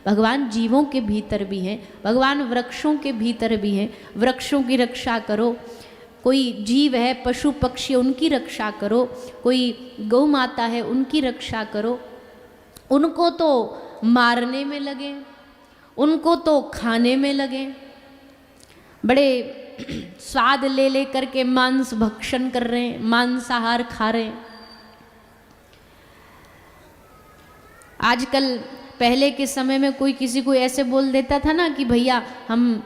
भगवान जीवों के भीतर भी हैं, भगवान वृक्षों के भीतर भी हैं। वृक्षों की रक्षा करो, कोई जीव है पशु पक्षी उनकी रक्षा करो, कोई गौ माता है उनकी रक्षा करो। उनको तो मारने में लगे, उनको तो खाने में लगे, बड़े स्वाद ले ले करके मांस भक्षण कर रहे हैं, मांसाहार खा रहे हैं। आजकल पहले के समय में कोई किसी को ऐसे बोल देता था ना कि भैया हम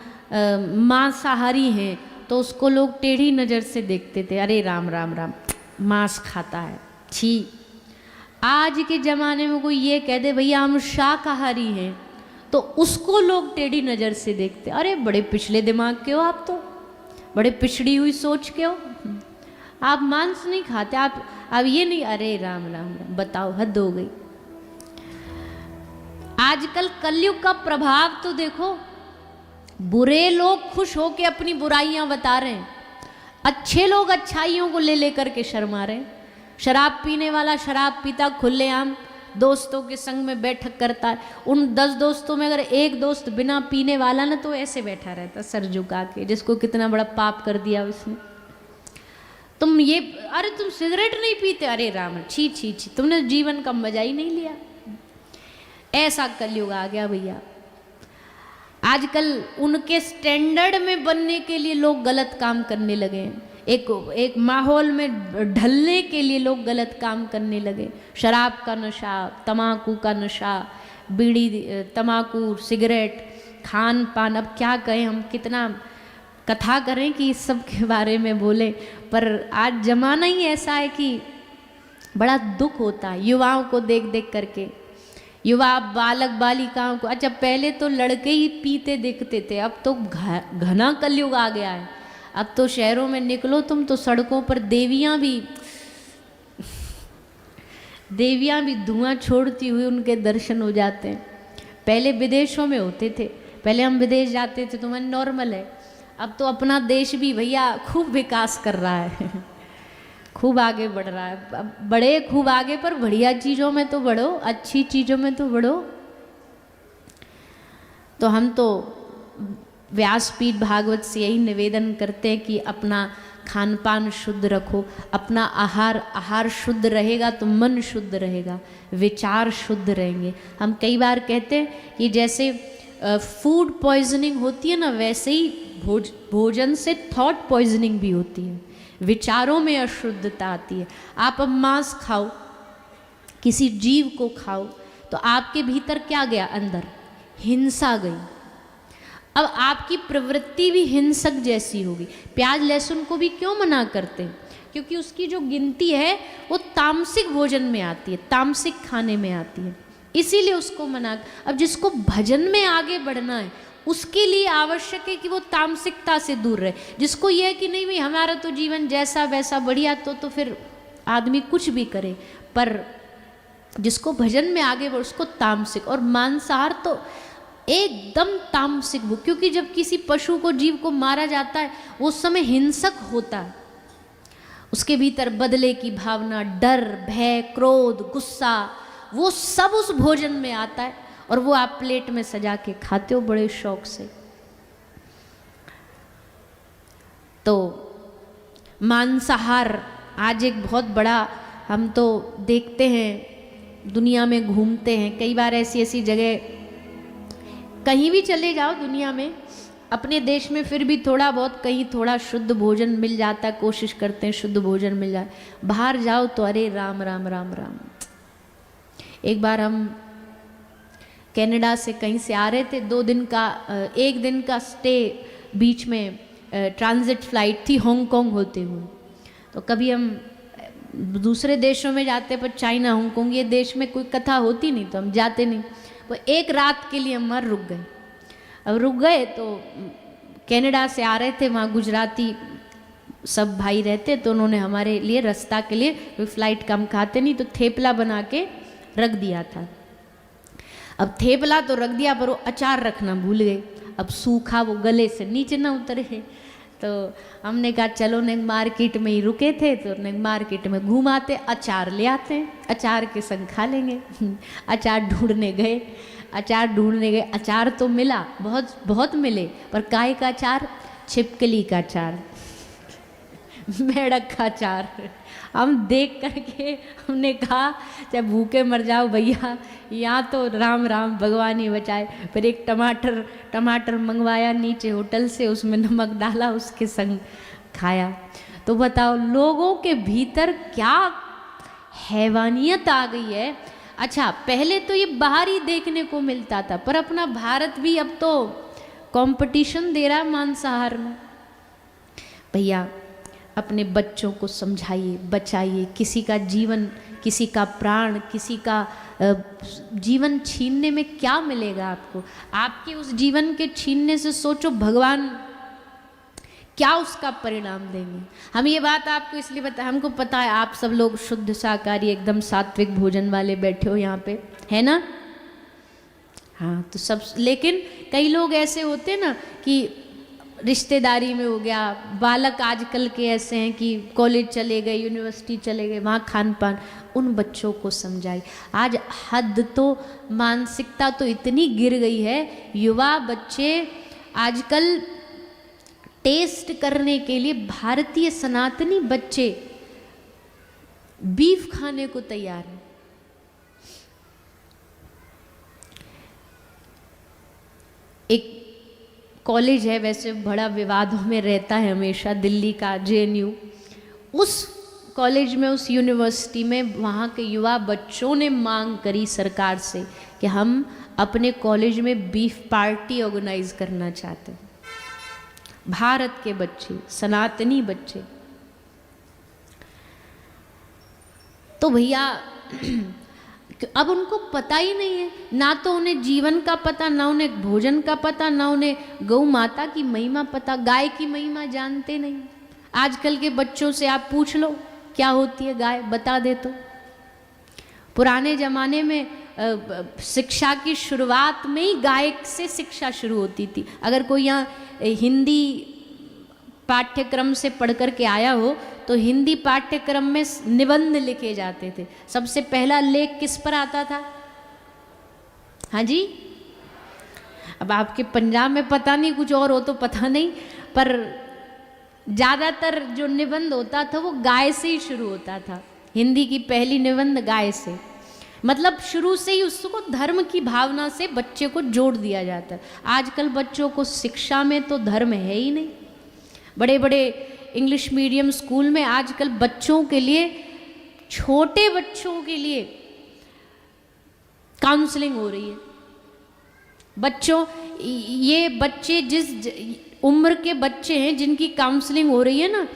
मांसाहारी हैं, तो उसको लोग टेढ़ी नज़र से देखते थे, अरे राम राम राम मांस खाता है, छी। आज के ज़माने में कोई ये कह दे भैया हम शाकाहारी हैं, तो उसको लोग टेढ़ी नज़र से देखते, अरे बड़े पिछले दिमाग के हो आप, तो बड़े पिछड़ी हुई सोच के हो, आप मांस नहीं खाते, आप ये नहीं, अरे राम राम राम, बताओ हद हो गई। आजकल कलयुग का प्रभाव तो देखो, बुरे लोग खुश होकर अपनी बुराइयां बता रहे हैं, अच्छे लोग अच्छाइयों को ले लेकर के शर्मा रहे हैं। शराब पीने वाला शराब पीता खुलेआम दोस्तों के संग में बैठक करता है, उन 10 दोस्तों में अगर एक दोस्त बिना पीने वाला ना, तो ऐसे बैठा रहता सर झुका के, जिसको कितना बड़ा पाप कर दिया उसने। तुम ये, अरे तुम सिगरेट नहीं पीते, अरे राम छी छी छी, तुमने जीवन का मजा ही नहीं लिया। ऐसा कलयुग आ गया भैया। आजकल उनके स्टैंडर्ड में बनने के लिए लोग गलत काम करने लगे हैं, एक माहौल में ढलने के लिए लोग गलत काम करने लगे। शराब का नशा, तम्बाकू का नशा, बीड़ी तम्बाकू सिगरेट, खान पान, अब क्या कहें, हम कितना कथा करें कि इस सब के बारे में बोले, पर आज जमाना ही ऐसा है कि बड़ा दुख होता है युवाओं को देख देख करके, युवा बालक बालिकाओं को। अच्छा पहले तो लड़के ही पीते दिखते थे, अब तो घना कलयुग आ गया है। अब तो शहरों में निकलो तुम तो सड़कों पर देवियां भी धुआं छोड़ती हुई उनके दर्शन हो जाते हैं। पहले विदेशों में होते थे, पहले हम विदेश जाते थे तो मन नॉर्मल है, अब तो अपना देश भी भैया खूब विकास कर रहा है खूब आगे बढ़ रहा है। अब बढ़े खूब आगे, पर बढ़िया चीज़ों में तो बढ़ो, अच्छी चीज़ों में तो बढ़ो। तो हम तो व्यासपीठ भागवत से यही निवेदन करते हैं कि अपना खान पान शुद्ध रखो, अपना आहार शुद्ध रहेगा तो मन शुद्ध रहेगा, विचार शुद्ध रहेंगे। हम कई बार कहते हैं कि जैसे फूड पॉइजनिंग होती है ना, वैसे ही भोजन से थॉट पॉइजनिंग भी होती है, विचारों में अशुद्धता आती है। आप अब मांस खाओ, किसी जीव को खाओ, तो आपके भीतर क्या गया, अंदर हिंसा गई। अब आपकी प्रवृत्ति भी हिंसक जैसी होगी। प्याज लहसुन को भी क्यों मना करते हैं, क्योंकि उसकी जो गिनती है वो तामसिक भोजन में आती है, तामसिक खाने में आती है, इसीलिए उसको मना। अब जिसको भजन में आगे बढ़ना है उसके लिए आवश्यक है कि वो तामसिकता से दूर रहे। जिसको यह है कि नहीं भाई हमारा तो जीवन जैसा वैसा बढ़िया, तो फिर आदमी कुछ भी करे, पर जिसको भजन में आगे बढ़ उसको तामसिक। और मांसाहार तो एकदम तामसिक भूख, क्योंकि जब किसी पशु को जीव को मारा जाता है वो उस समय हिंसक होता है, उसके भीतर बदले की भावना, डर, भय, क्रोध, गुस्सा, वो सब उस भोजन में आता है और वो आप प्लेट में सजा के खाते हो बड़े शौक से। तो मांसाहार आज एक बहुत बड़ा, हम तो देखते हैं दुनिया में घूमते हैं, कई बार ऐसी ऐसी जगह, कहीं भी चले जाओ दुनिया में, अपने देश में फिर भी थोड़ा बहुत कहीं थोड़ा शुद्ध भोजन मिल जाता है, कोशिश करते हैं शुद्ध भोजन मिल जाए। बाहर जाओ तो अरे राम राम राम राम। एक बार हम कनाडा से कहीं से आ रहे थे, 1 दिन का स्टे, बीच में ट्रांजिट फ्लाइट थी हांगकांग होते हुए। तो कभी हम दूसरे देशों में जाते, पर चाइना हांगकांग ये देश में कोई कथा होती नहीं तो हम जाते नहीं। वो एक रात के लिए हम वहाँ रुक गए। अब रुक गए तो कनाडा से आ रहे थे, वहाँ गुजराती सब भाई रहते, तो उन्होंने हमारे लिए रास्ता के लिए, कोई फ्लाइट कम खाते नहीं, तो थेपला बना के रख दिया था। अब थेपला तो रख दिया, पर वो अचार रखना भूल गए। अब सूखा वो गले से नीचे ना उतरे, तो हमने कहा चलो ने मार्केट में ही रुके थे, तो ने मार्केट में घूमाते, अचार ले आते हैं, अचार के संग खा लेंगे। अचार ढूंढने गए, अचार ढूंढने गए, अचार तो मिला, बहुत बहुत मिले, पर काय का अचार? छिपकली का अचार, मेढक का अचार। हम देख करके हमने कहा चाहे भूखे मर जाओ भैया, यहाँ तो राम राम भगवान ही बचाए। फिर एक टमाटर मंगवाया नीचे होटल से, उसमें नमक डाला, उसके संग खाया। तो बताओ लोगों के भीतर क्या हैवानियत आ गई है। अच्छा पहले तो ये बाहर ही देखने को मिलता था, पर अपना भारत भी अब तो कंपटीशन दे रहा है मांसाहार में। भैया अपने बच्चों को समझाइए, बचाइए। किसी का जीवन, किसी का प्राण, किसी का जीवन छीनने में क्या मिलेगा आपको? आपके उस जीवन के छीनने से सोचो भगवान क्या उसका परिणाम देंगे। हम ये बात आपको इसलिए बता, हमको पता है आप सब लोग शुद्ध शाकाहारी एकदम सात्विक भोजन वाले बैठे हो यहाँ पे, है ना? हाँ तो सब, लेकिन कई लोग ऐसे होते ना कि रिश्तेदारी में हो गया, बालक आजकल के ऐसे हैं कि कॉलेज चले गए, यूनिवर्सिटी चले गए, वहाँ खान पान, उन बच्चों को समझाई। आज हद तो, मानसिकता तो इतनी गिर गई है, युवा बच्चे आजकल टेस्ट करने के लिए, भारतीय सनातनी बच्चे बीफ खाने को तैयार हैं। एक कॉलेज है, वैसे बड़ा विवादों में रहता है हमेशा, दिल्ली का JNU। उस कॉलेज में, उस यूनिवर्सिटी में, वहाँ के युवा बच्चों ने मांग करी सरकार से कि हम अपने कॉलेज में बीफ पार्टी ऑर्गेनाइज करना चाहते हैं। भारत के बच्चे, सनातनी बच्चे। तो भैया अब उनको पता ही नहीं है, ना तो उन्हें जीवन का पता, ना उन्हें भोजन का पता, ना उन्हें गौ माता की महिमा पता, गाय की महिमा जानते नहीं। आजकल के बच्चों से आप पूछ लो क्या होती है गाय, बता दे तो। पुराने जमाने में शिक्षा की शुरुआत में ही गाय से शिक्षा शुरू होती थी। अगर कोई यहाँ हिंदी पाठ्यक्रम से पढ़ कर के आया हो तो हिंदी पाठ्यक्रम में निबंध लिखे जाते थे। सबसे पहला लेख किस पर आता था? हाँ जी, अब आपके पंजाब में पता नहीं, कुछ और हो तो पता नहीं, पर ज़्यादातर जो निबंध होता था वो गाय से ही शुरू होता था। हिंदी की पहली निबंध गाय से, मतलब शुरू से ही उसको धर्म की भावना से बच्चे को जोड़ दिया जाता है। आजकल बच्चों को शिक्षा में तो धर्म है ही नहीं। बड़े बड़े इंग्लिश मीडियम स्कूल में आजकल बच्चों के लिए, छोटे बच्चों के लिए काउंसलिंग हो रही है। बच्चों, ये बच्चे जिस उम्र के बच्चे हैं जिनकी काउंसलिंग हो रही है ना,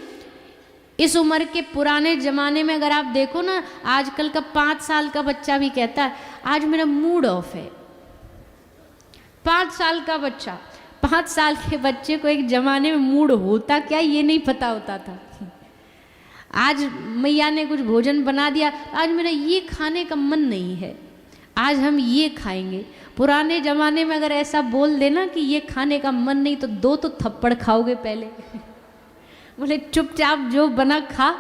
इस उम्र के पुराने ज़माने में अगर आप देखो ना, आजकल का 5 साल का बच्चा भी कहता है आज मेरा मूड ऑफ है। 5 साल का बच्चा, 5 साल के बच्चे को एक ज़माने में मूड होता क्या ये नहीं पता होता था। आज मैया ने कुछ भोजन बना दिया, आज मेरा ये खाने का मन नहीं है, आज हम ये खाएंगे। पुराने ज़माने में अगर ऐसा बोल देना कि ये खाने का मन नहीं, तो 2 तो थप्पड़ खाओगे पहले। बोले चुपचाप जो बना खा,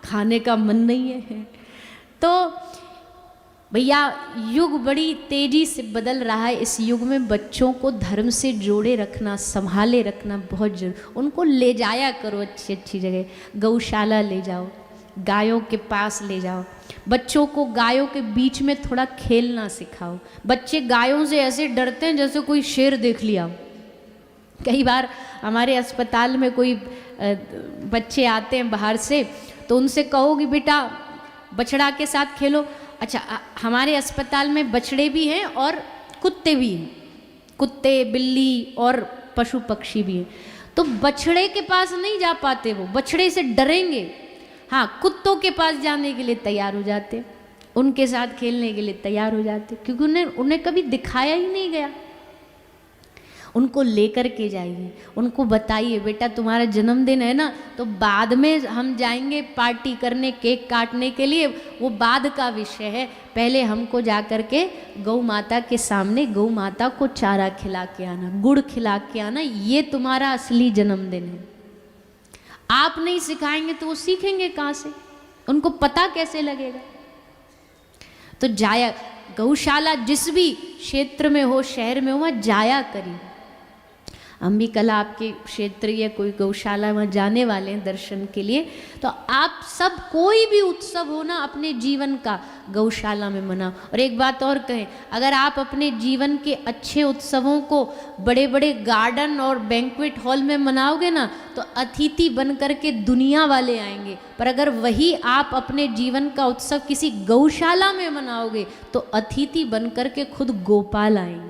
खाने का मन नहीं है। तो भैया युग बड़ी तेजी से बदल रहा है। इस युग में बच्चों को धर्म से जोड़े रखना, संभाले रखना बहुत जरूरी। उनको ले जाया करो अच्छी अच्छी जगह, गौशाला ले जाओ, गायों के पास ले जाओ, बच्चों को गायों के बीच में थोड़ा खेलना सिखाओ। बच्चे गायों से ऐसे डरते हैं जैसे कोई शेर देख लिया। कई बार हमारे अस्पताल में कोई बच्चे आते हैं बाहर से, तो उनसे कहो कि बेटा बछड़ा के साथ खेलो। अच्छा, हमारे अस्पताल में बछड़े भी हैं और कुत्ते भी हैं, कुत्ते बिल्ली और पशु पक्षी भी हैं। तो बछड़े के पास नहीं जा पाते, वो बछड़े से डरेंगे। हाँ, कुत्तों के पास जाने के लिए तैयार हो जाते, उनके साथ खेलने के लिए तैयार हो जाते, क्योंकि उन्हें कभी दिखाया ही नहीं गया। उनको लेकर के जाइए, उनको बताइए बेटा तुम्हारा जन्मदिन है ना, तो बाद में हम जाएंगे पार्टी करने, केक काटने के लिए, वो बाद का विषय है। पहले हमको जा कर के गौ माता के सामने गौ माता को चारा खिला के आना, गुड़ खिला के आना, ये तुम्हारा असली जन्मदिन है। आप नहीं सिखाएंगे तो वो सीखेंगे कहाँ से? उनको पता कैसे लगेगा? तो जाया, गौशाला जिस भी क्षेत्र में हो, शहर में हो, वहाँ जाया करिए। हम भी कल आपके क्षेत्रीय कोई गौशाला में जाने वाले हैं दर्शन के लिए। तो आप सब कोई भी उत्सव हो ना अपने जीवन का, गौशाला में मनाओ। और एक बात और कहें, अगर आप अपने जीवन के अच्छे उत्सवों को बड़े बड़े गार्डन और बैंक्वेट हॉल में मनाओगे ना, तो अतिथि बन करके दुनिया वाले आएंगे। पर अगर वही आप अपने जीवन का उत्सव किसी गौशाला में मनाओगे, तो अतिथि बन करके खुद गोपाल आएंगे,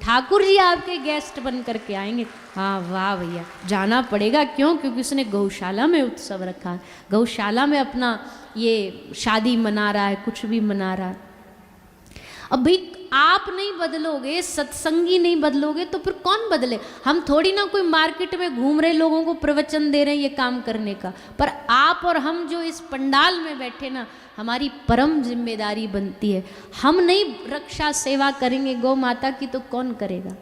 ठाकुर जी आपके गेस्ट बन करके आएंगे। हाँ वाह भैया, जाना पड़ेगा। क्यों? क्योंकि उसने गौशाला में उत्सव रखा है, गौशाला में अपना ये शादी मना रहा है, कुछ भी मना रहा है। अब भाई आप नहीं बदलोगे, सत्संगी नहीं बदलोगे, तो फिर कौन बदले? हम थोड़ी ना कोई मार्केट में घूम रहे लोगों को प्रवचन दे रहे हैं ये काम करने का। पर आप और हम जो इस पंडाल में बैठे ना, हमारी परम जिम्मेदारी बनती है। हम नहीं रक्षा सेवा करेंगे गौ माता की, तो कौन करेगा?